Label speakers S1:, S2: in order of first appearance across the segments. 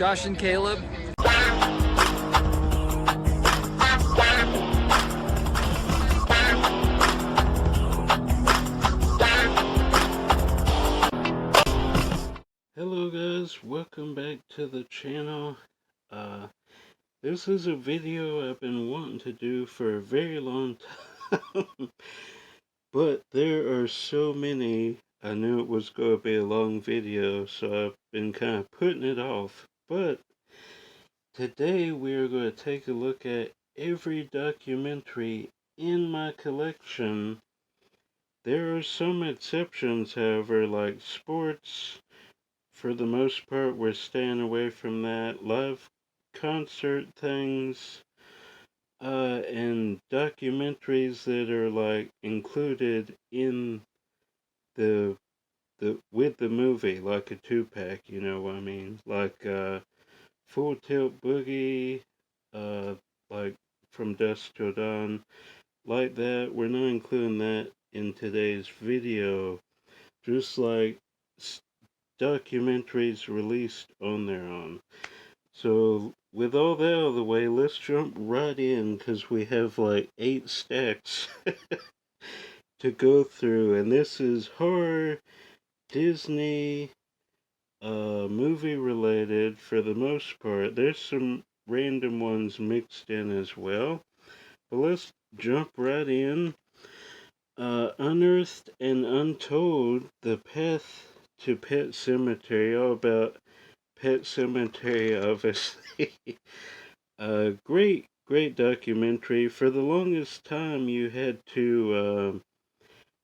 S1: Josh and Caleb.
S2: Hello guys, welcome back to the channel. This is a video I've been wanting to do for a very long time. But there are so many, I knew it was going to be a long video, so I've been kind of putting it off. But today we are going to take a look at every documentary in my collection. There are some exceptions, however, like sports. For the most part, we're staying away from that. Live concert things, and documentaries that are like included in the with the movie, like a 2-pack, you know what I mean? Like Full Tilt Boogie, uh, like From Dusk Till Dawn, like that. We're not including that in today's video. Just like documentaries released on their own. So, with all that out of the way, let's jump right in because we have like 8 stacks to go through. And this is horror, Disney, movie related for the most part. There's some random ones mixed in as well. But let's jump right in. Unearthed and Untold, The Path to Pet Sematary, all about Pet Sematary, obviously. Great documentary. For the longest time, you had to,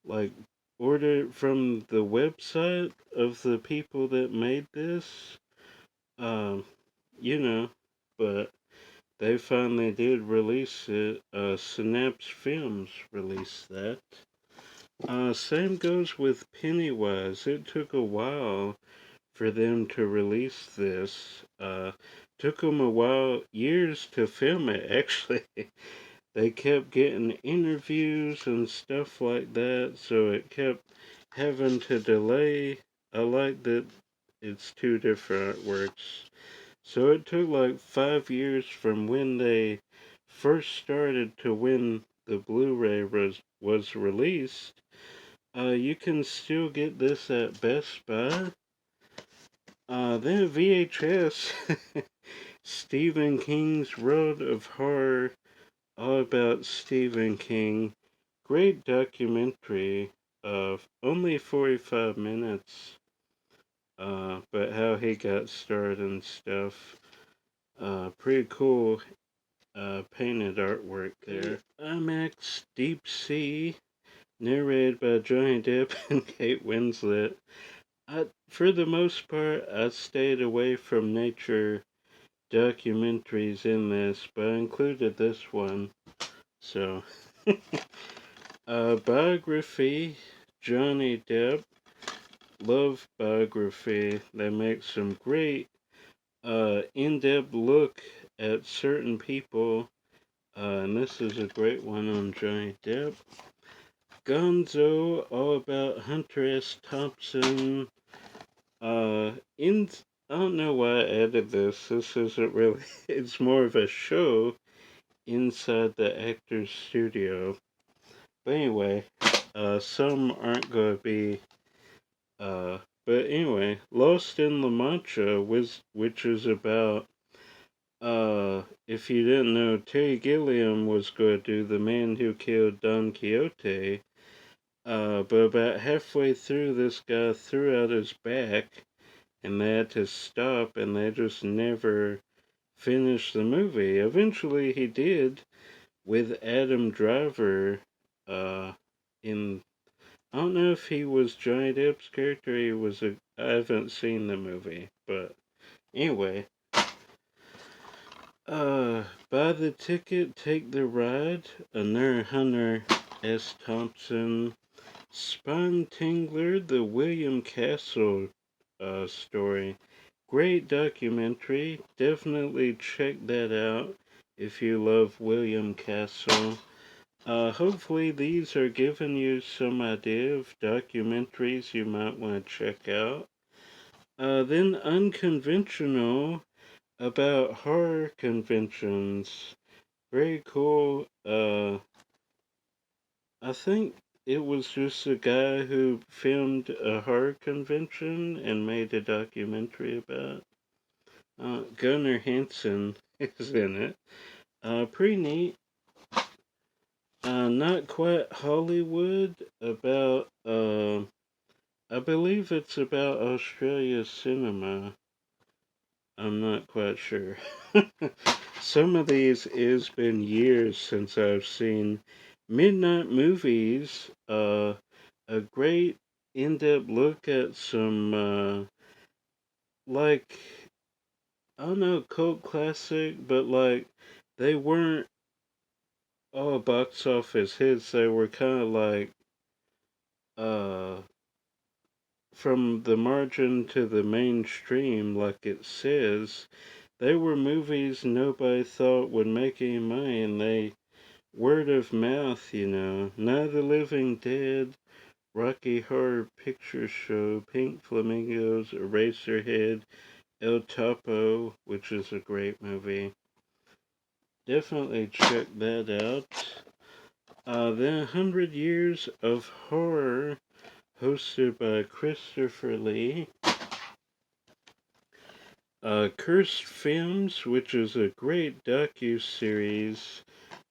S2: like, order it from the website of the people that made this. Um, you know, but they finally did release it. Synapse Films released that. Same goes with Pennywise. It took a while for them to release this. Took them a while, years to film it, actually. They kept getting interviews and stuff like that, so it kept having to delay. I like that it's 2 different artworks. So it took like 5 years from when they first started to when the Blu-ray was released. You can still get this at Best Buy. Then VHS, Stephen King's World of Horror, all about Stephen King. Great documentary of only 45 minutes, but how he got started and stuff. Pretty cool painted artwork there. IMAX Deep Sea, narrated by Johnny Depp and Kate Winslet. For the most part, I stayed away from nature documentaries in this, but I included this one. So, biography, Johnny Depp, love biography. They make some great, in-depth look at certain people, and this is a great one on Johnny Depp. Gonzo, all about Hunter S. Thompson. I don't know why I added this. This isn't really, it's more of a show inside the actor's studio. But anyway, some aren't going to be, but anyway, Lost in La Mancha, which is about, if you didn't know, Terry Gilliam was going to do The Man Who Killed Don Quixote, but about halfway through, this guy threw out his back, and they had to stop, and they just never finished the movie. Eventually he did, with Adam Driver, in, I don't know if he was Johnny Depp's character, I haven't seen the movie, but anyway. Buy the ticket, take the ride, another Hunter S. Thompson. Spine Tingler, the William Castle story. Great documentary. Definitely check that out if you love William Castle. Hopefully these are giving you some idea of documentaries you might want to check out. Then Unconventional, about horror conventions. Very cool. I think it was just a guy who filmed a horror convention and made a documentary about. Gunnar Hansen is in it. Pretty neat. Not quite Hollywood. About I believe it's about Australia cinema. I'm not quite sure. Some of these it's been years since I've seen Midnight Movies. A great in-depth look at some like I don't know cult classic, but like they weren't all box office hits. They were kind of like uh from the margin to the mainstream, like it says. They were movies nobody thought would make any money, and they word of mouth, you know. Night of the Living Dead, Rocky Horror Picture Show, Pink Flamingos, Eraserhead, El Topo, which is a great movie. Definitely check that out. Then 100 Years of Horror, hosted by Christopher Lee. Cursed Films, which is a great docu-series.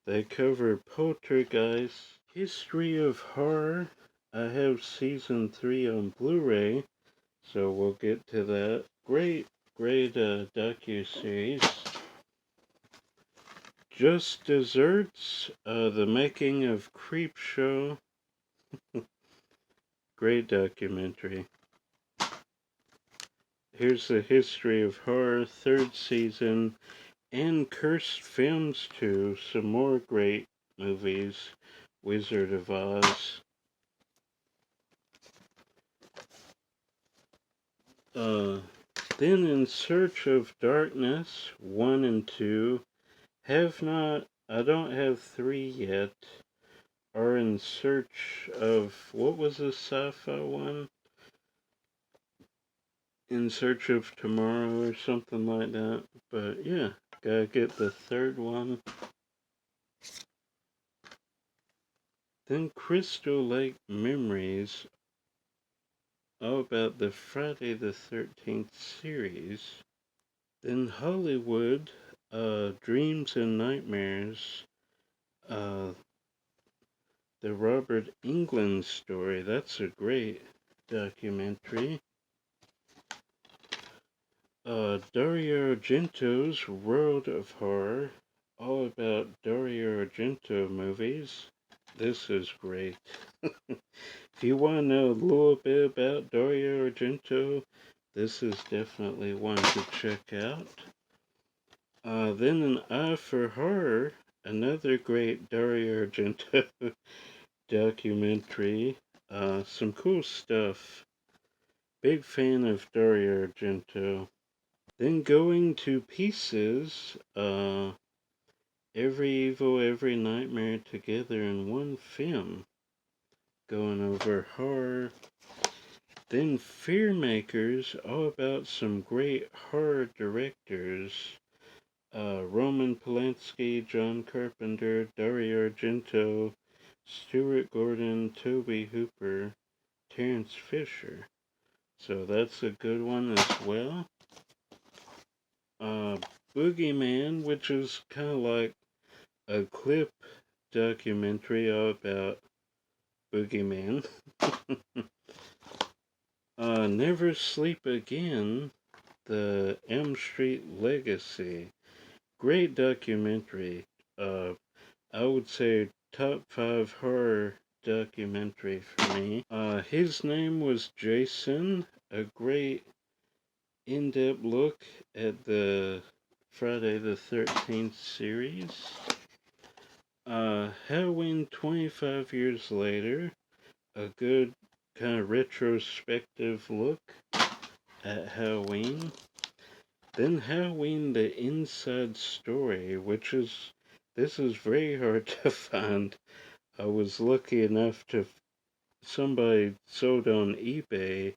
S2: They cover Poltergeist, History of Horror. I have season 3 on Blu-ray, so we'll get to that. Great docu-series. Just Desserts, The Making of Creepshow. Great documentary. Here's the History of Horror, 3rd season, and Cursed Films too. Some more great movies. Wizard of Oz. Then In Search of Darkness, 1 and 2. Have not, I don't have 3 yet. Are In Search of, what was the sci-fi one? In Search of Tomorrow or something like that. But yeah, gotta get the 3rd one. Then Crystal Lake Memories, all about the Friday the 13th series. Then Hollywood, Dreams and Nightmares, uh, the Robert Englund story. That's a great documentary. Dario Argento's World of Horror, all about Dario Argento movies. This is great. If you want to know a little bit about Dario Argento, this is definitely one to check out. Then An Eye for Horror, another great Dario Argento documentary. Some cool stuff. Big fan of Dario Argento. Then Going to Pieces, Every Evil, Every Nightmare together in one film. Going over horror. Then Fear Makers, all about some great horror directors. Roman Polanski, John Carpenter, Dario Argento, Stuart Gordon, Toby Hooper, Terence Fisher. So that's a good one as well. Boogeyman, which is kind of like a clip documentary about Boogeyman. Never Sleep Again, The Elm Street Legacy. Great documentary. I would say top 5 horror documentary for me. His name was Jason. A great in-depth look at the Friday the 13th series. Halloween 25 years later. A good kind of retrospective look at Halloween. Then Halloween the Inside Story, this is very hard to find. I was lucky enough to, somebody sold on eBay a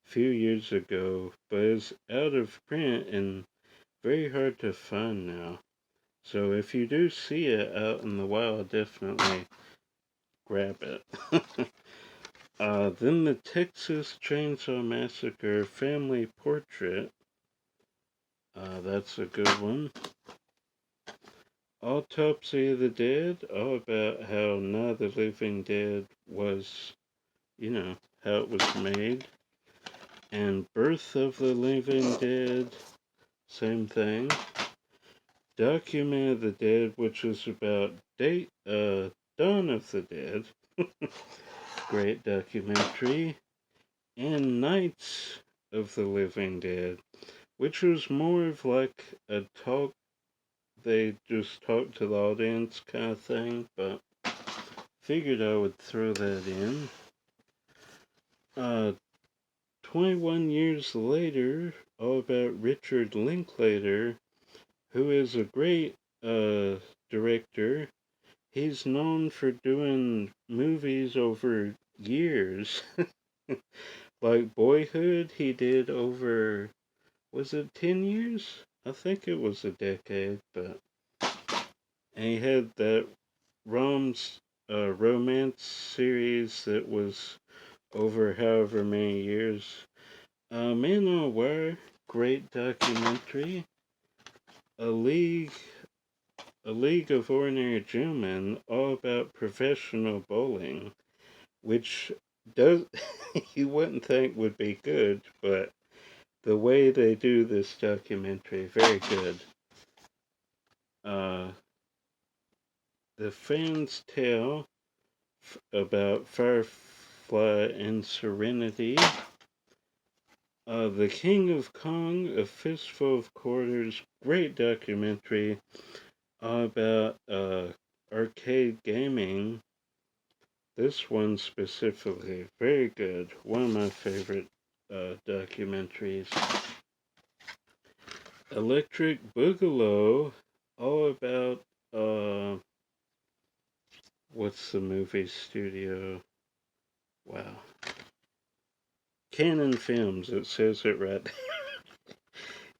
S2: few years ago, but it's out of print and very hard to find now. So if you do see it out in the wild, definitely grab it. Then the Texas Chainsaw Massacre Family Portrait. That's a good one. Autopsy of the Dead, all about how Night of the Living Dead was, how it was made. And Birth of the Living Dead, same thing. Document of the Dead, which is about Dawn of the Dead. Great documentary. And Nights of the Living Dead, which was more of like a talk. They just talk to the audience kind of thing, but figured I would throw that in. 21 years later, all about Richard Linklater, who is a great director. He's known for doing movies over years. Like Boyhood, he did over, was it 10 years? I think it was a decade, but. And he had that romance series that was over however many years. Man on Wire, great documentary. A League of Ordinary Gentlemen, all about professional bowling, which does you wouldn't think would be good, but the way they do this documentary, very good. The Fan's Tale about Firefly and Serenity. The King of Kong, A Fistful of Quarters, great documentary about arcade gaming. This one specifically, very good. One of my favorite documentaries. Electric Boogaloo, all about what's the movie studio? Wow. Canon Films, it says it right.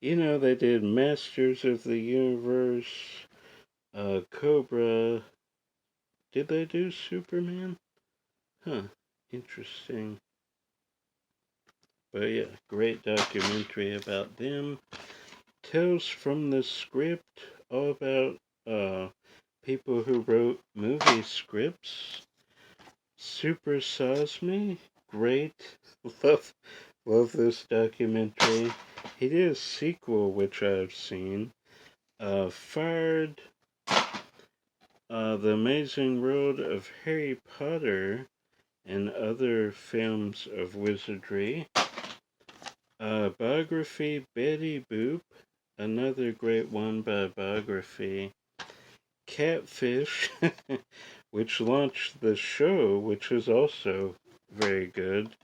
S2: They did Masters of the Universe, Cobra. Did they do Superman? Huh, interesting. But yeah, great documentary about them. Tales from the Script, all about people who wrote movie scripts. Super Size Me, great. Love this documentary. He did a sequel, which I've seen. Fired, The Amazing World of Harry Potter and Other Films of Wizardry. Biography, Betty Boop, another great one by Biography. Catfish, which launched the show, which is also very good.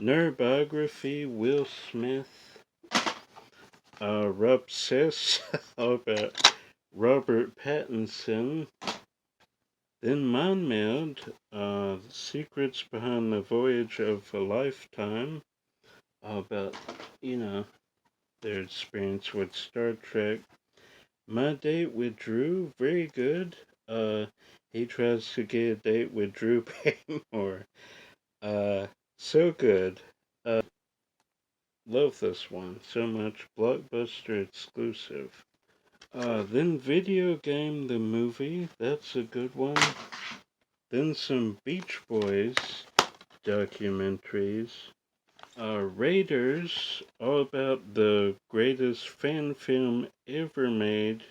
S2: Nerdbiography, Will Smith. Rubsess, all about Robert Pattinson. Then Mindmeld, Secrets Behind the Voyage of a Lifetime, about, their experience with Star Trek. My Date with Drew, very good. He tries to get a date with Drew Barrymore. So good. Love this one so much. Blockbuster exclusive. Then Video Game the Movie, that's a good one. Then some Beach Boys documentaries. Raiders, all about the greatest fan film ever made.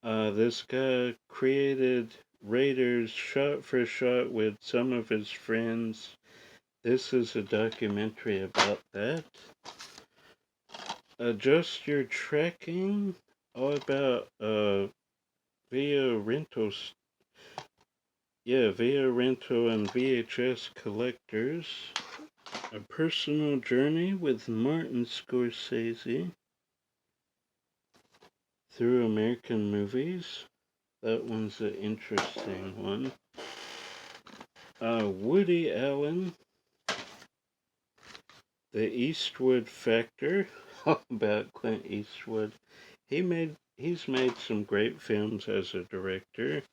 S2: This guy created Raiders shot for shot with some of his friends. This is a documentary about that. Adjust Your Tracking, all about video rentals. Yeah, video rental and VHS collectors. A Personal Journey with Martin Scorsese through American movies. That one's an interesting one. Woody Allen, The Eastwood Factor. all about Clint Eastwood. He's made some great films as a director.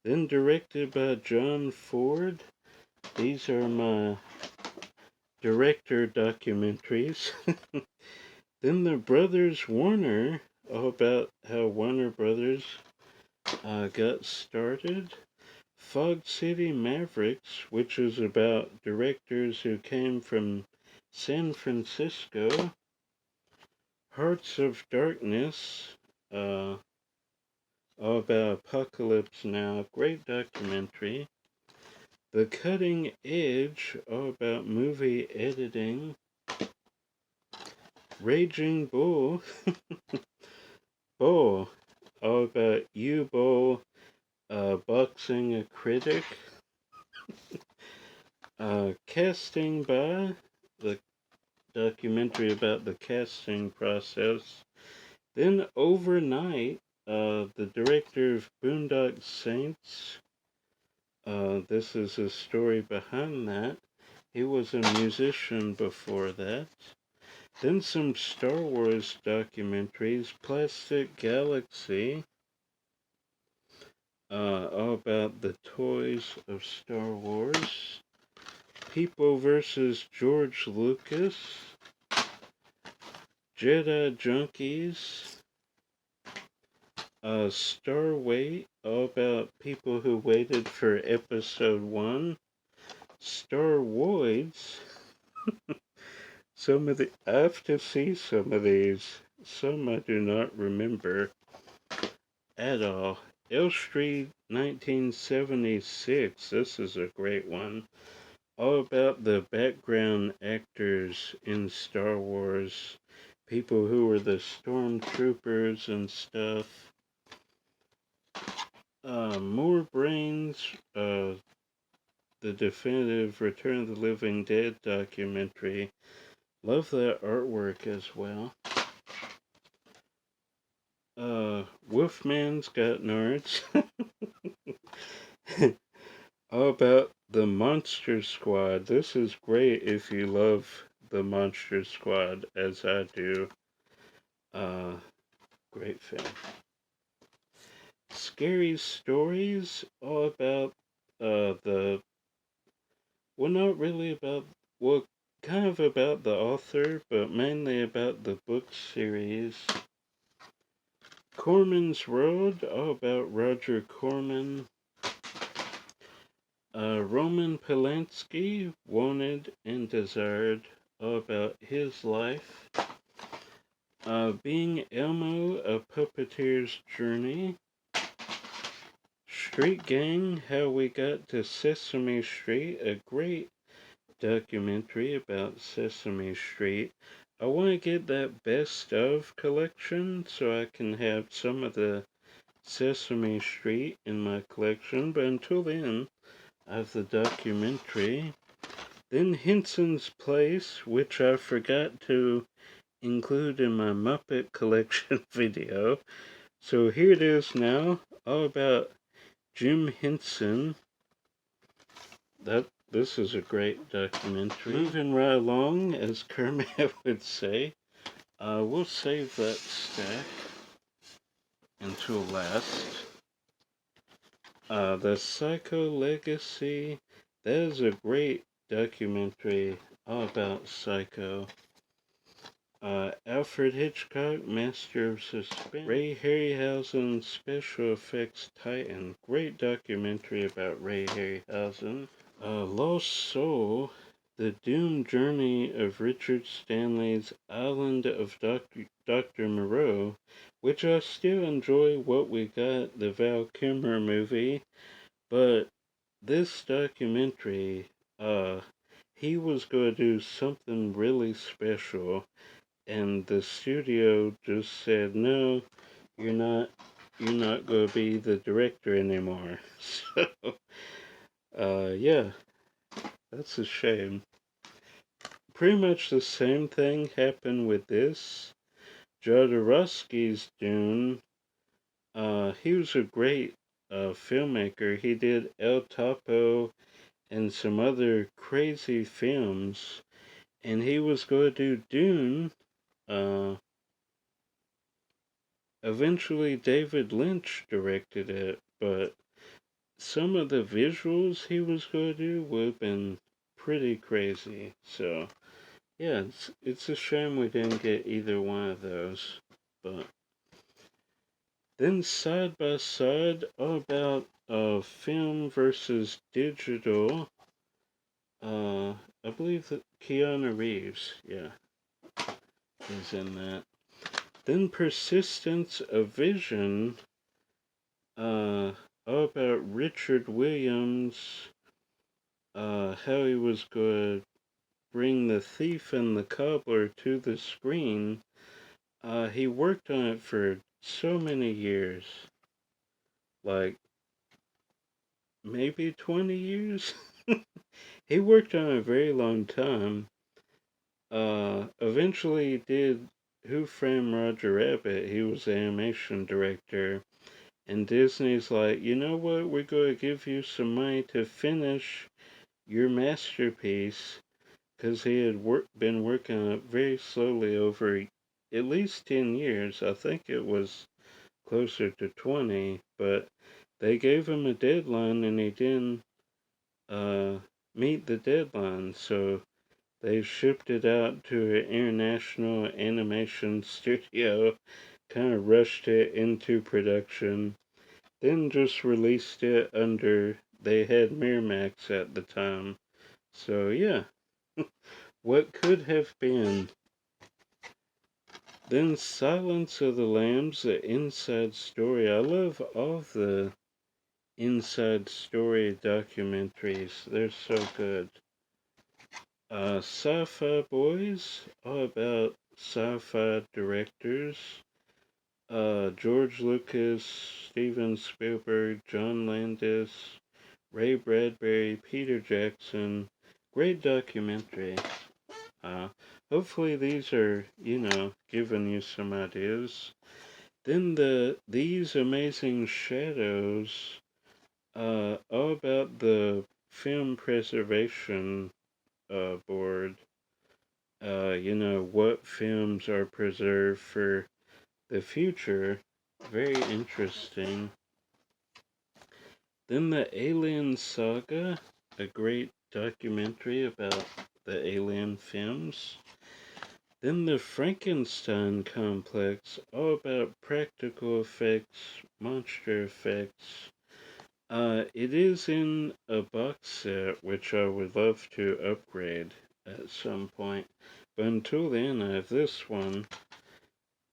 S2: Then directed by John Ford. These are my director documentaries. Then the Brothers Warner, all about how Warner Brothers got started. Fog City Mavericks, which is about directors who came from San Francisco. Hearts of Darkness, all about Apocalypse Now, great documentary. The Cutting Edge, all about movie editing. Raging Bull, Bull, all about U-Bull, boxing a critic. Casting By, the documentary about the casting process. Then Overnight, the director of Boondock Saints. This is a story behind that. He was a musician before that. Then some Star Wars documentaries. Plastic Galaxy, all about the toys of Star Wars. People versus George Lucas. Jedi Junkies. Star Wait, all about people who waited for episode 1. Star Voids. I have to see some of these. Some I do not remember at all. Elstree 1976. This is a great one. All about the background actors in Star Wars. People who were the stormtroopers and stuff. More Brains, the definitive Return of the Living Dead documentary. Love that artwork as well. Wolfman's Got Nards. All about the Monster Squad. This is great if you love the Monster Squad, as I do. Great film. Scary Stories, all about not really about, kind of about the author, but mainly about the book series. Corman's Road, all about Roger Corman. Roman Polanski, Wanted and Desired, all about his life. Being Elmo, A Puppeteer's Journey. Street Gang, How We Got to Sesame Street, a great documentary about Sesame Street. I want to get that best of collection so I can have some of the Sesame Street in my collection, but until then, I have the documentary. Then Henson's Place, which I forgot to include in my Muppet collection video. So here it is now, all about Jim Henson. This is a great documentary. Moving right along, as Kermit would say. We'll save that stack until last. The Psycho Legacy. That is a great documentary all about Psycho. Alfred Hitchcock, Master of Suspense. Ray Harryhausen, Special Effects Titan. Great documentary about Ray Harryhausen. Lost Soul, The Doomed Journey of Richard Stanley's Island of Dr. Moreau, which I still enjoy What We Got, the Val Kilmer movie, but this documentary, he was going to do something really special, and the studio just said, no, you're not going to be the director anymore. So, yeah, that's a shame. Pretty much the same thing happened with this. Jodorowsky's Dune, he was a great filmmaker. He did El Topo and some other crazy films, and he was going to do Dune, Uh, Eventually, David Lynch directed it, but some of the visuals he was going to do would have been pretty crazy. So, yeah, it's a shame we didn't get either one of those. But then side by side, all about film versus digital. I believe that Keanu Reeves, yeah, is in that. Then Persistence of Vision, all about Richard Williams, how he was going to bring The Thief and the Cobbler to the screen. He worked on it for so many years, like maybe 20 years. He worked on it a very long time. Eventually he did Who Framed Roger Rabbit. He was the animation director. And Disney's like, you know what? We're going to give you some money to finish your masterpiece. Because he had been working on it very slowly over at least 10 years. I think it was closer to 20. But they gave him a deadline and he didn't uh, meet the deadline. So they shipped it out to an international animation studio, kind of rushed it into production, then just released it under, they had Miramax at the time. So yeah, what could have been. Then Silence of the Lambs, the inside story. I love all the inside story documentaries. They're so good. Sci-Fi Boys, all about sci-fi directors. George Lucas, Steven Spielberg, John Landis, Ray Bradbury, Peter Jackson. Great documentary. Uh, Hopefully these are, giving you some ideas. Then These Amazing Shadows, all about the Film Preservation Board. What films are preserved for the future. Very interesting. Then the Alien Saga, a great documentary about the Alien films. Then the Frankenstein Complex, all about practical effects, monster effects. It is in a box set, which I would love to upgrade at some point. But until then, I have this one,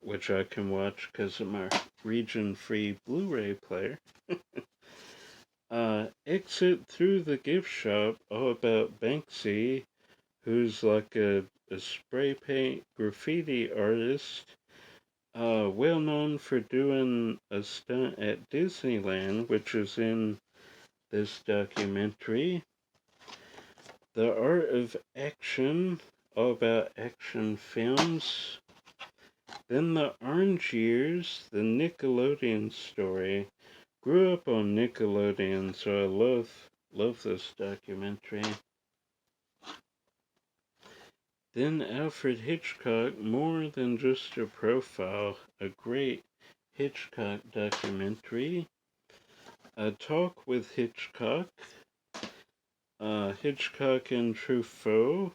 S2: which I can watch because of my region-free Blu-ray player. Exit Through the Gift Shop, all about Banksy, who's like a spray paint graffiti artist, well known for doing a stunt at Disneyland, which is in this documentary. The Art of Action, all about action films. Then the Orange Years, the Nickelodeon story. Grew up on Nickelodeon, so I love this documentary. Then Alfred Hitchcock, More Than Just a Profile, a great Hitchcock documentary. A Talk with Hitchcock, Hitchcock and Truffaut.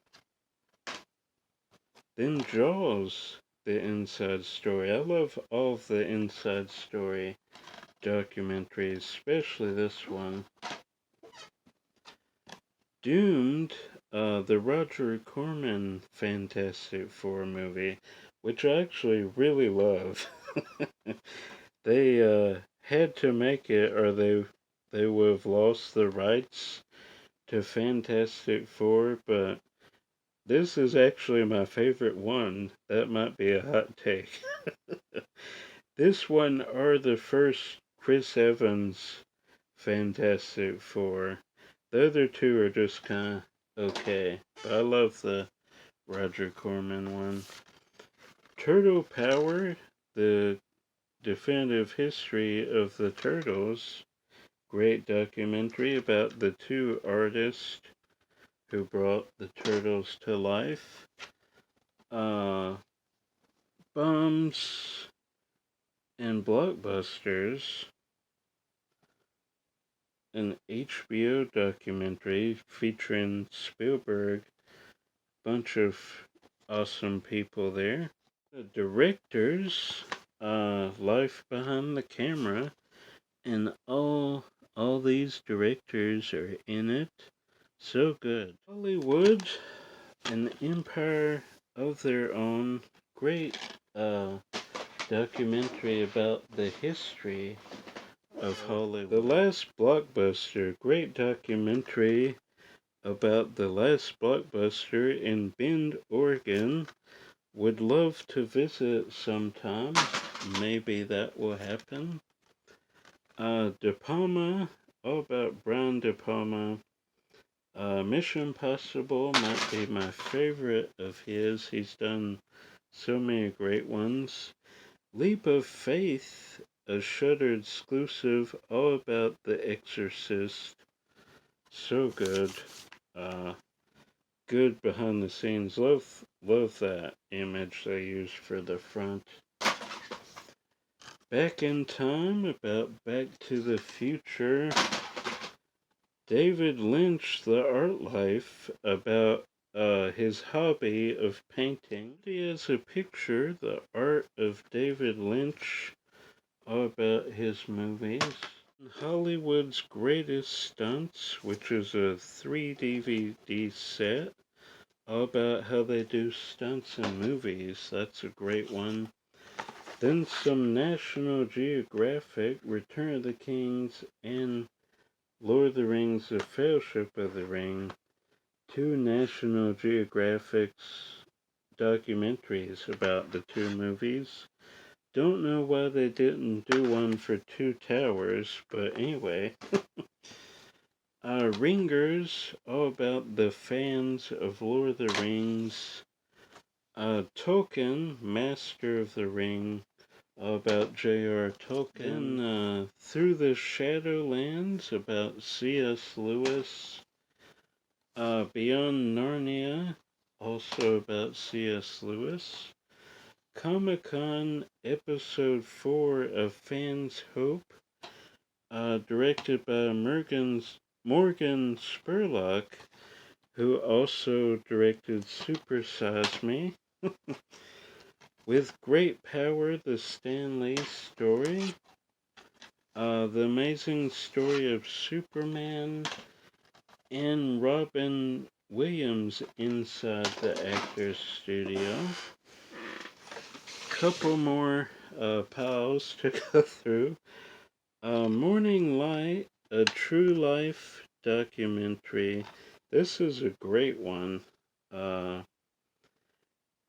S2: Then Jaws, the Inside Story. I love all of the Inside Story documentaries, especially this one. Doomed, the Roger Corman Fantastic Four movie, which I actually really love. They had to make it, or they would have lost the rights to Fantastic Four. But this is actually my favorite one. That might be a hot take. This one are the first Chris Evans Fantastic Four. The other two are just kind of okay. But I love the Roger Corman one. Turtle Power, the definitive history of the Turtles. Great documentary about the two artists who brought the Turtles to life. Uh, bombs and blockbusters, an HBO documentary featuring Spielberg, bunch of awesome people there. The directors, life behind the camera, and all these directors are in it. So good. Hollywood, an empire of their own. Great documentary about the history of Hollywood. The Last Blockbuster, great documentary about the last blockbuster in Bend, Oregon. Would love to visit sometime. Maybe that will happen. De Palma, all about Brian De Palma. Mission Impossible might be my favorite of his. He's done so many great ones. Leap of Faith, a Shudder exclusive, all about The Exorcist. So good. Good behind the scenes. Love that image they used for the front. Back in Time, about Back to the Future. David Lynch, The Art Life, about his hobby of painting. He has a picture, The Art of David Lynch, all about his movies. Hollywood's Greatest Stunts, which is a 3 DVD set, all about how they do stunts in movies. That's a great one. Then some National Geographic, Return of the Kings, and Lord of the Rings, The Fellowship of the Ring. 2 National Geographic's documentaries about the 2 movies. Don't know why they didn't do one for 2 Towers, but anyway. Ringers, all about the fans of Lord of the Rings. Tolkien, Master of the Ring, all about J.R. Tolkien. Through the Shadowlands, about C.S. Lewis. Beyond Narnia, also about C.S. Lewis. Comic-Con Episode 4 of Fans Hope, directed by Morgan Spurlock, who also directed Super Size Me. With Great Power, the Stan Lee story. The Amazing Story of Superman, and Robin Williams inside the Actors Studio. Couple more piles to go through. Morning Light, a true life documentary. This is a great one. All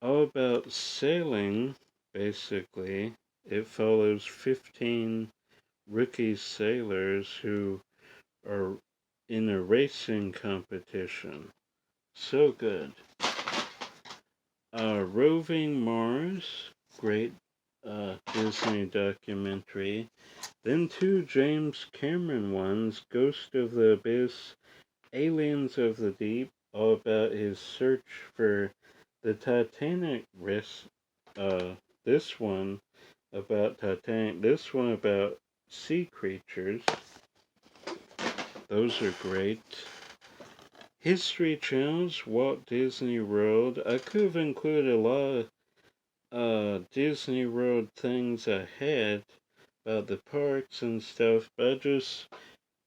S2: about sailing, basically. It follows 15 rookie sailors who are in a racing competition. So good. Roving Mars, great Disney documentary. Then 2 James Cameron ones, Ghost of the Abyss, Aliens of the Deep, all about his search for the Titanic this one about Titanic, this one about sea creatures. Those are great. History Channel's Walt Disney World. I could have included a lot of Disney World things I had about the parks and stuff, but I just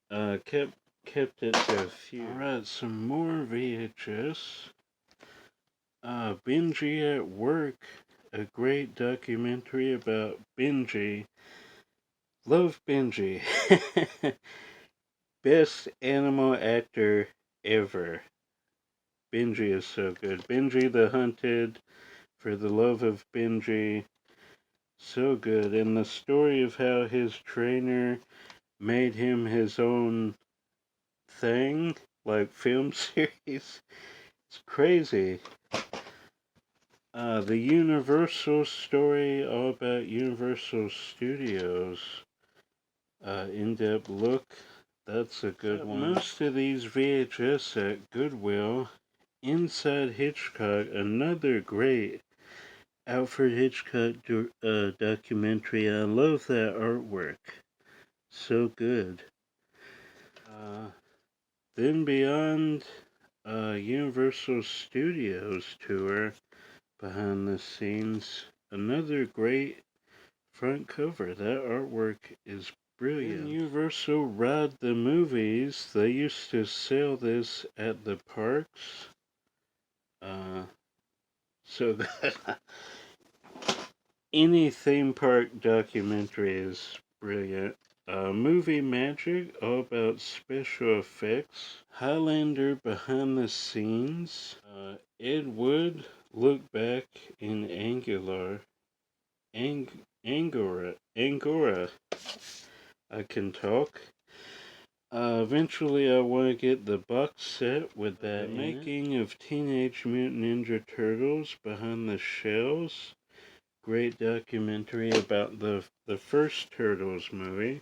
S2: kept it to a few. Alright, some more VHS. Benji at Work, a great documentary about Benji. Love Benji. Best animal actor ever. Benji is so good. Benji the Hunted, For the Love of Benji. So good. And the story of how his trainer made him his own thing, like film series. It's crazy. The Universal story, all about Universal Studios. In-depth look. That's a good one. Most of these VHS at Goodwill. Inside Hitchcock, another great Alfred Hitchcock documentary. I love that artwork. So good. Then beyond Universal Studios tour, behind the scenes, another great front cover. That artwork is brilliant. When Universal Ride the Movies, they used to sell this at the parks. So that any theme park documentary is brilliant. Movie Magic, all about special effects. Highlander behind the scenes. Ed Wood, look back in Angora. I can talk. Eventually, I want to get the box set with that. The making of Teenage Mutant Ninja Turtles behind the shells. Great documentary about the first Turtles movie.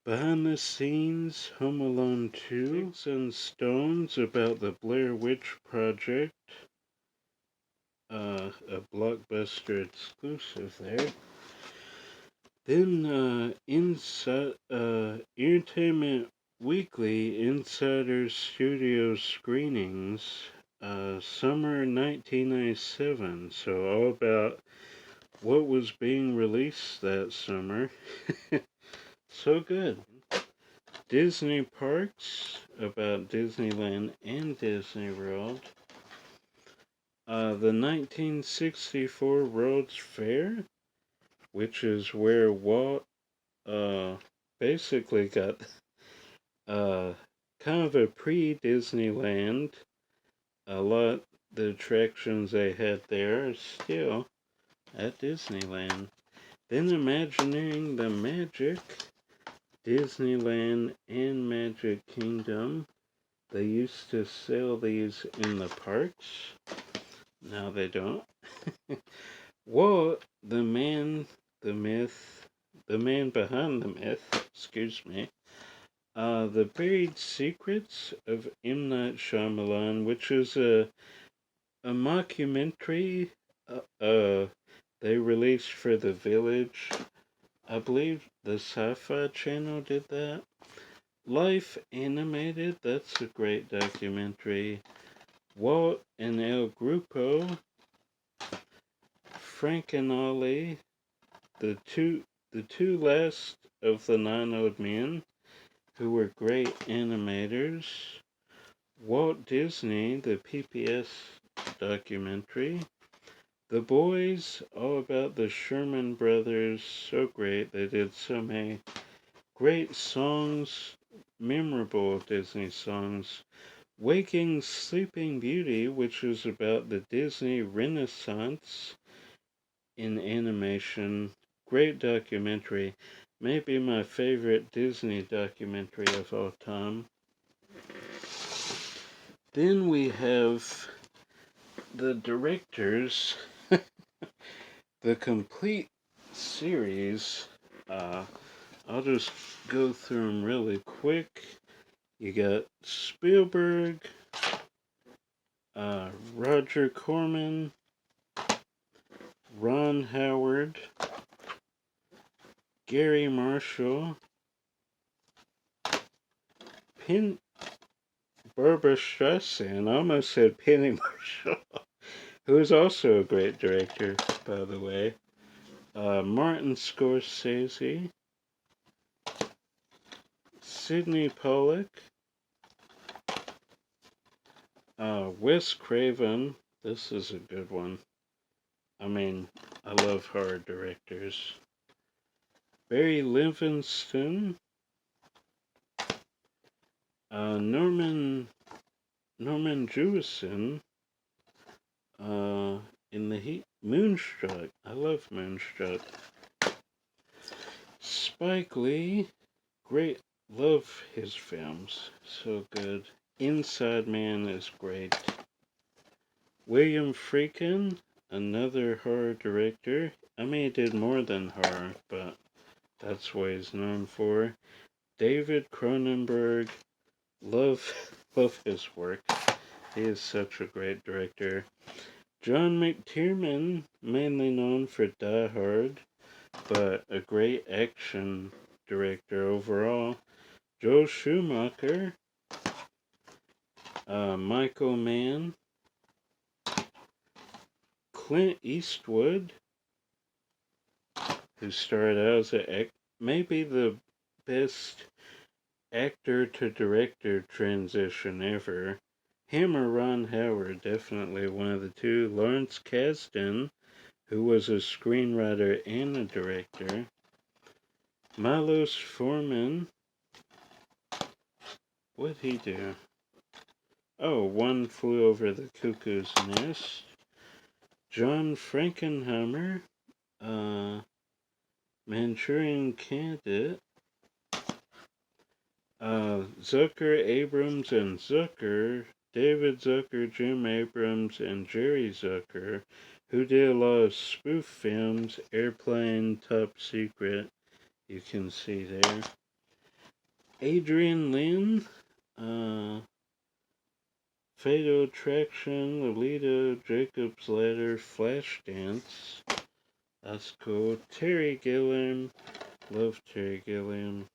S2: Behind the scenes, Home Alone 2. Sticks and Stones about the Blair Witch Project. A Blockbuster exclusive there. Then inside Entertainment Weekly Insider Studio Screenings, summer 1997. So all about what was being released that summer. So good. Disney Parks, about Disneyland and Disney World. The 1964 World's Fair, which is where Walt basically got kind of a pre-Disneyland. A lot the attractions they had there are still at Disneyland. Then Imagineering the Magic, Disneyland and Magic Kingdom. They used to sell these in the parks. Now they don't. Walt, the man, the myth, the man behind the myth, excuse me. The Buried Secrets of M. Night Shyamalan, which is a mockumentary they released for The Village. I believe the Sci-Fi Channel did that. Life Animated, that's a great documentary. Walt and El Grupo, Frank and Ollie, the two last of the 9 Old Men, who were great animators. Walt Disney, the PBS documentary. The Boys, all about the Sherman Brothers, so great. They did so many great songs, memorable Disney songs. Waking Sleeping Beauty, which is about the Disney Renaissance in animation. Great documentary. Maybe my favorite Disney documentary of all time. Then we have the directors, the complete series. I'll just go through them really quick. You got Spielberg, Roger Corman, Ron Howard, Gary Marshall, Barbara Streisand, I almost said Penny Marshall, who is also a great director, by the way. Martin Scorsese, Sidney Pollack, Wes Craven. This is a good one. I mean, I love horror directors. Barry Levinson, Norman Jewison, in the Heat, Moonstruck. I love Moonstruck. Spike Lee, great, love his films, so good. Inside Man is great. William Friedkin, another horror director. I mean, he did more than horror, but that's what he's known for. David Cronenberg, love his work. He is such a great director. John McTiernan, mainly known for Die Hard, but a great action director overall. Joel Schumacher, Michael Mann, Clint Eastwood, who started out as maybe the best actor to director transition ever. Him or Ron Howard, definitely one of the two. Lawrence Kasdan, who was a screenwriter and a director. Milos Forman, what'd he do? Oh, One Flew Over the Cuckoo's Nest. John Frankenheimer, Manchurian Candidate. Zucker, Abrams, and Zucker, David Zucker, Jim Abrams, and Jerry Zucker, who did a lot of spoof films, Airplane, Top Secret, you can see there. Adrian Lyne, Fatal Attraction, Lolita, Jacob's Ladder, Flashdance, that's cool. Terry Gilliam, love Terry Gilliam.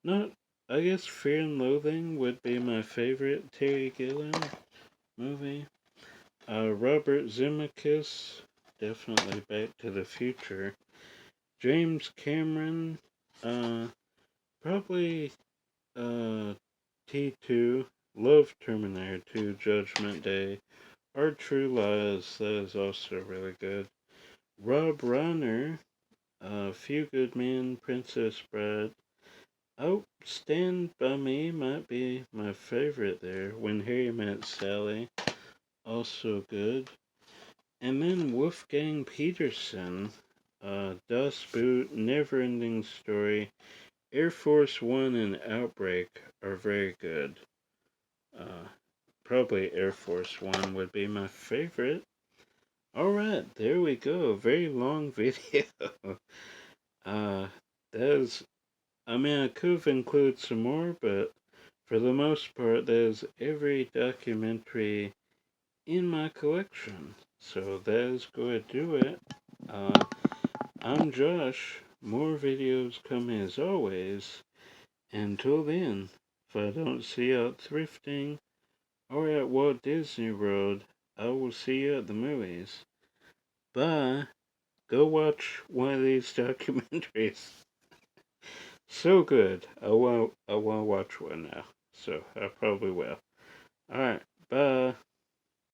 S2: Not, I guess Fear and Loathing would be my favorite Terry Gilliam movie. Robert Zemeckis, definitely Back to the Future. James Cameron, probably T2. Love Terminator 2, Judgment Day. Our True Lies, that is also really good. Rob Reiner, Few Good Men, Princess Bride. Oh, Stand By Me might be my favorite there. When Harry Met Sally, also good. And then Wolfgang Peterson, Das Boot, Neverending Story, Air Force One, and Outbreak are very good. Probably Air Force One would be my favorite. Alright, there we go. Very long video. That is, I mean, I could have included some more, but for the most part, there's every documentary in my collection. So that is going to do it. I'm Josh. More videos coming as always. Until then, if I don't see you out thrifting or at Walt Disney World, I will see you at the movies. Bye. Go watch one of these documentaries. So good. I want to watch one now. So I probably will. Alright. Bye.